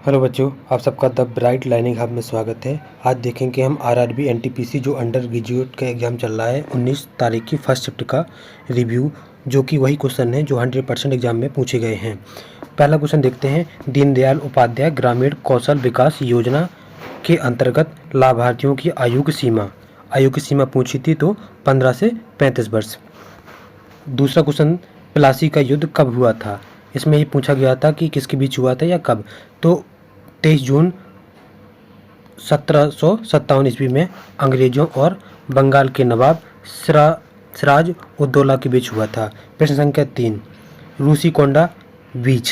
Hello बच्चों, आप सबका द ब्राइट लर्निंग हब में स्वागत है। आज देखेंगे हम आरआरबी एनटीपीसी जो अंडर ग्रेजुएट का एग्ज़ाम चल रहा है 19 तारीख की फर्स्ट शिफ्ट का रिव्यू, जो कि वही क्वेश्चन है जो 100% एग्ज़ाम में पूछे गए हैं। पहला क्वेश्चन देखते हैं। दीनदयाल उपाध्याय ग्रामीण कौशल विकास योजना के अंतर्गत लाभार्थियों की आयु की सीमा पूछी थी, तो 15 से 35 वर्ष। दूसरा क्वेश्चन, प्लासी का युद्ध कब हुआ था? इसमें ये पूछा गया था कि किसके बीच हुआ था या कब। तो 23 जून 1757 ईस्वी में अंग्रेजों और बंगाल के नवाब सिराज उद्दौला के बीच हुआ था। प्रश्न संख्या 3, रूसीकोंडा बीच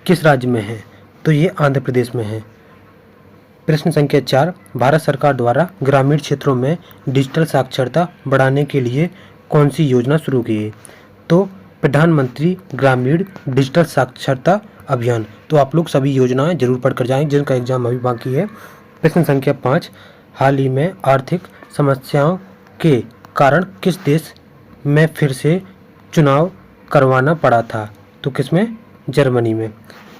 किस राज्य में है? तो ये आंध्र प्रदेश में है। प्रश्न संख्या 4, भारत सरकार द्वारा ग्रामीण क्षेत्रों में डिजिटल साक्षरता बढ़ाने के लिए कौन सी योजना शुरू की है? तो प्रधानमंत्री ग्रामीण डिजिटल साक्षरता अभियान। तो आप लोग सभी योजनाएं जरूर पढ़कर जाएं जिनका एग्जाम अभी बाकी है। प्रश्न संख्या 5, हाल ही में आर्थिक समस्याओं के कारण किस देश में फिर से चुनाव करवाना पड़ा था? तो किसमें? जर्मनी में।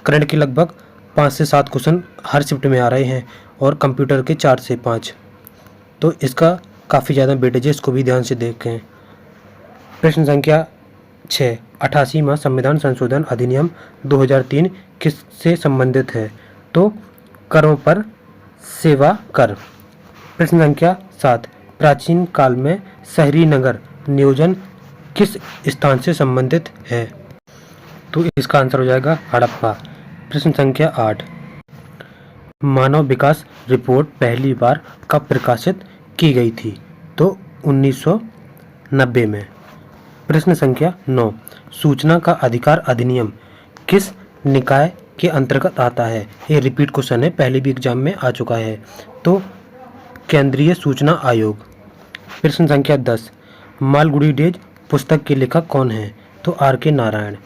करंट के लगभग 5 से 7 क्वेश्चन हर शिफ्ट में आ रहे हैं और कंप्यूटर के 4 से 5, तो इसका काफ़ी ज़्यादा वेटेज है, इसको भी ध्यान से देखें। प्रश्न संख्या 6, 88वां संविधान संशोधन अधिनियम 2003 किससे संबंधित है? तो करों पर सेवा कर। प्रश्न संख्या 7, प्राचीन काल में शहरी नगर नियोजन किस स्थान से संबंधित है? तो इसका आंसर हो जाएगा हड़प्पा। प्रश्न संख्या 8, मानव विकास रिपोर्ट पहली बार कब प्रकाशित की गई थी? तो 1990 में। प्रश्न संख्या 9, सूचना का अधिकार अधिनियम किस निकाय के अंतर्गत आता है? ये रिपीट क्वेश्चन है, पहले भी एग्जाम में आ चुका है। तो केंद्रीय सूचना आयोग। प्रश्न संख्या 10, मालगुडी डेज पुस्तक के लेखक कौन है? तो R.K. नारायण।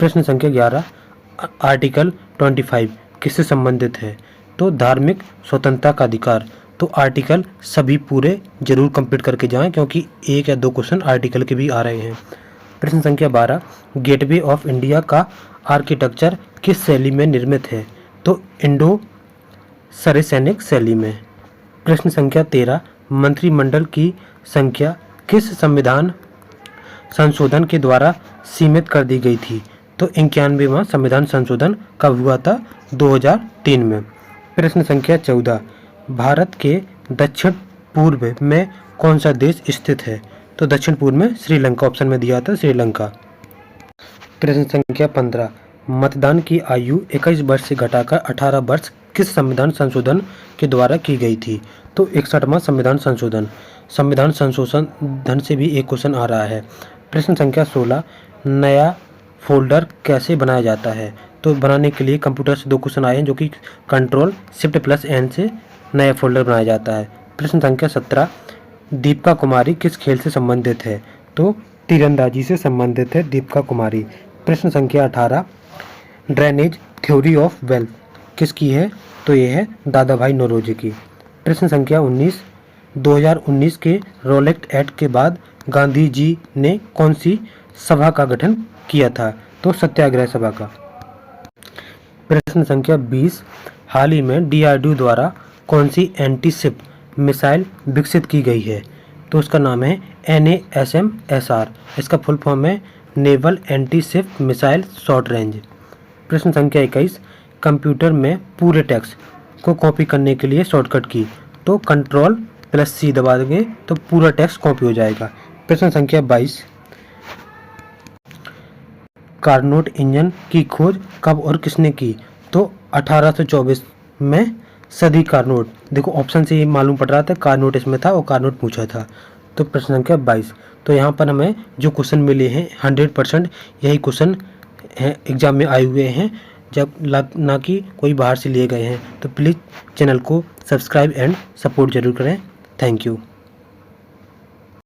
प्रश्न संख्या 11, आर्टिकल 25 किससे संबंधित है? तो धार्मिक स्वतंत्रता का अधिकार। तो आर्टिकल सभी पूरे जरूर कंप्लीट करके जाएं, क्योंकि 1 या 2 क्वेश्चन आर्टिकल के भी आ रहे हैं। प्रश्न संख्या 12, गेटवे ऑफ इंडिया का आर्किटेक्चर किस शैली में निर्मित है? तो इंडो सरेसेनिक शैली में। प्रश्न संख्या 13, मंत्रिमंडल की संख्या किस संविधान संशोधन के द्वारा सीमित कर दी गई थी? तो 91वां संविधान संशोधन कब हुआ था? 2003 में। प्रश्न संख्या 14, भारत के दक्षिण पूर्व में कौन सा देश स्थित है? तो दक्षिण पूर्व में श्रीलंका, ऑप्शन में दिया था श्रीलंका। प्रश्न संख्या 15, मतदान की आयु 21 वर्ष से घटाकर 18 वर्ष किस संविधान संशोधन के द्वारा की गई थी? तो 61वां संविधान संशोधन से भी एक क्वेश्चन आ रहा है। प्रश्न संख्या 16, नया फोल्डर कैसे बनाया जाता है? तो बनाने के लिए कंप्यूटर से 2 क्वेश्चन आए हैं, जो कि Ctrl+Shift+N से नया फोल्डर बनाया जाता है। प्रश्न संख्या 17, दीपिका कुमारी किस खेल से संबंधित है? तो तीरंदाजी से संबंधित है दीपिका कुमारी। प्रश्न संख्या 18, ड्रेनेज थ्योरी ऑफ वेल्थ किसकी है? तो ये है दादा भाई नौरोजी की। प्रश्न संख्या 19, 2019 के रोलेक्ट एक्ट के बाद गांधी जी ने कौन सी सभा का गठन किया था? तो सत्याग्रह सभा का। प्रश्न संख्या 20, हाल ही में DRDO द्वारा कौन सी एंटी शिप मिसाइल विकसित की गई है? तो उसका नाम है NASM-SR। इसका फुल फॉर्म है naval anti ship missile short range. प्रश्न संख्या 21, कंप्यूटर में पूरे टेक्स्ट को कॉपी करने के लिए शॉर्टकट की। तो Ctrl+C दबा देंगे तो पूरा टेक्स्ट कॉपी हो जाएगा। प्रश्न संख्या 22, कार्नोट इंजन की खोज कब और किसने की? तो 1824 में सदी कार्नोट। देखो ऑप्शन से ये मालूम पड़ रहा था कार्नोट इसमें था और कार्नोट पूछा था। तो प्रश्न संख्या 22, तो यहाँ पर हमें जो क्वेश्चन मिले हैं 100% यही क्वेश्चन एग्जाम में आए हुए हैं, जब ना कि कोई बाहर से लिए गए हैं। तो प्लीज़ चैनल को सब्सक्राइब एंड सपोर्ट जरूर करें। Thank you.